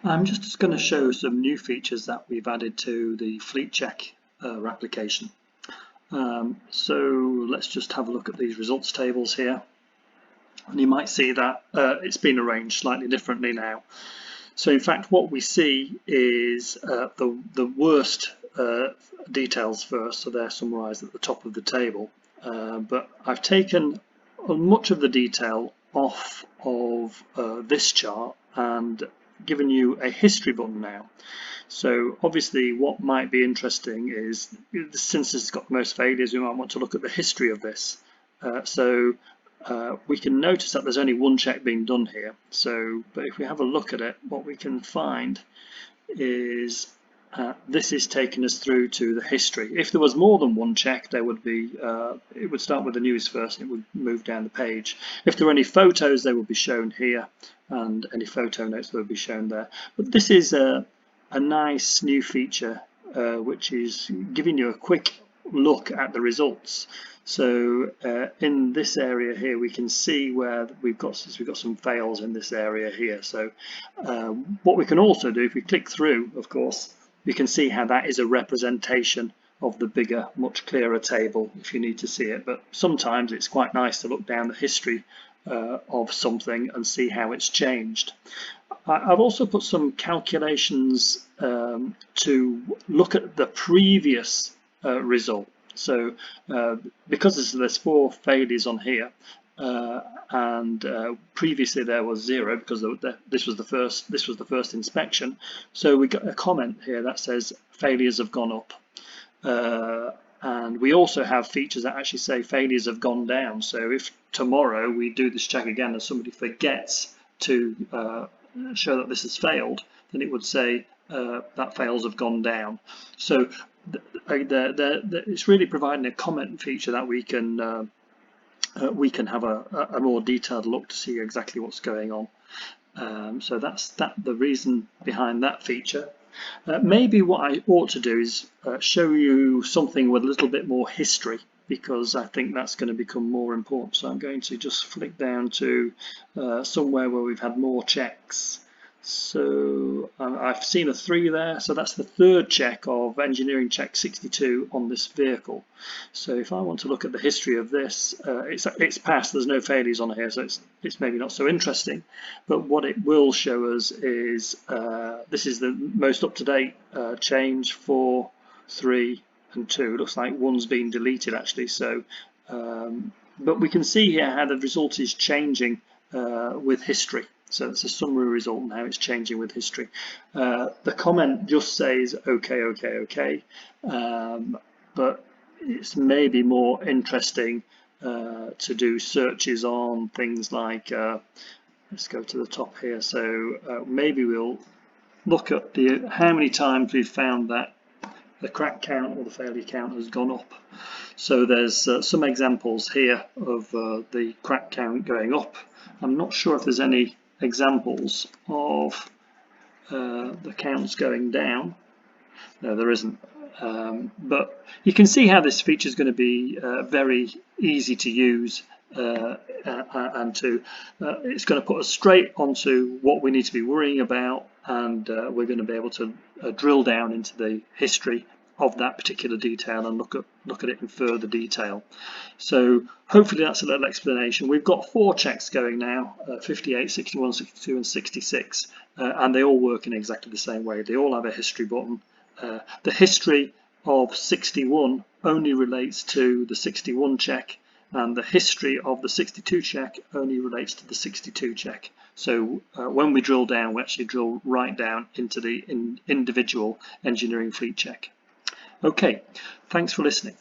I'm just going to show some new features that we've added to the fleet check Wraplication. So let's just have a look at these results tables here. And you might see that it's been arranged slightly differently now. So in fact what we see is the worst details first, so they're summarised at the top of the table. But I've taken much of the detail off of this chart and given you a history button now. So obviously what might be interesting is, since it's got the most failures, we might want to look at the history of this. We can notice that there's only one check being done here. But if we have a look at it, what we can find is this is taking us through to the history. If there was more than one check, there would be it would start with the news first and it would move down the page. If there were any photos, they would be shown here, and any photo notes that would be shown there. But this is a nice new feature which is giving you a quick look at the results. So in this area here we can see where we've got some fails in this area here. So what we can also do, if we click through, of course, we can see how that is a representation of the bigger, much clearer table if you need to see it. But sometimes it's quite nice to look down the history of something and see how it's changed. I've also put some calculations to look at the previous result. So because there's 4 failures on here, and previously there was 0 because this was the first inspection. So we got a comment here that says failures have gone up, and we also have features that actually say failures have gone down. So if tomorrow we do this check again and somebody forgets to show that this has failed, then it would say that fails have gone down. So it's really providing a comment feature that we can have a more detailed look to see exactly what's going on. So that's the reason behind that feature. Maybe what I ought to do is show you something with a little bit more history, because I think that's going to become more important. So I'm going to just flick down to somewhere where we've had more checks. So I've seen a 3 there, so that's the 3rd check of engineering check 62 on this vehicle. So if I want to look at the history of this, it's passed, there's no failures on here, so it's maybe not so interesting. But what it will show us is this is the most up-to-date change for 3 and 2. It looks like one's been deleted actually. So but we can see here how the result is changing with history. So it's a summary result and how it's changing with history. The comment just says okay, but it's maybe more interesting to do searches on things like, let's go to the top here. So maybe we'll look at how many times we've found that the crack count or the failure count has gone up. So there's some examples here of the crack count going up. I'm not sure if there's any examples of the counts going down. No, there isn't. But you can see how this feature is going to be very easy to use, and it's going to put us straight onto what we need to be worrying about, and we're going to be able to drill down into the history of that particular detail and look at it in further detail. So hopefully that's a little explanation. We've got 4 checks going now, 58, 61, 62 and 66, and they all work in exactly the same way. They all have a history button. The history of 61 only relates to the 61 check, and the history of the 62 check only relates to the 62 check. So when we drill down, we actually drill right down into the individual engineering fleet check. Okay, thanks for listening.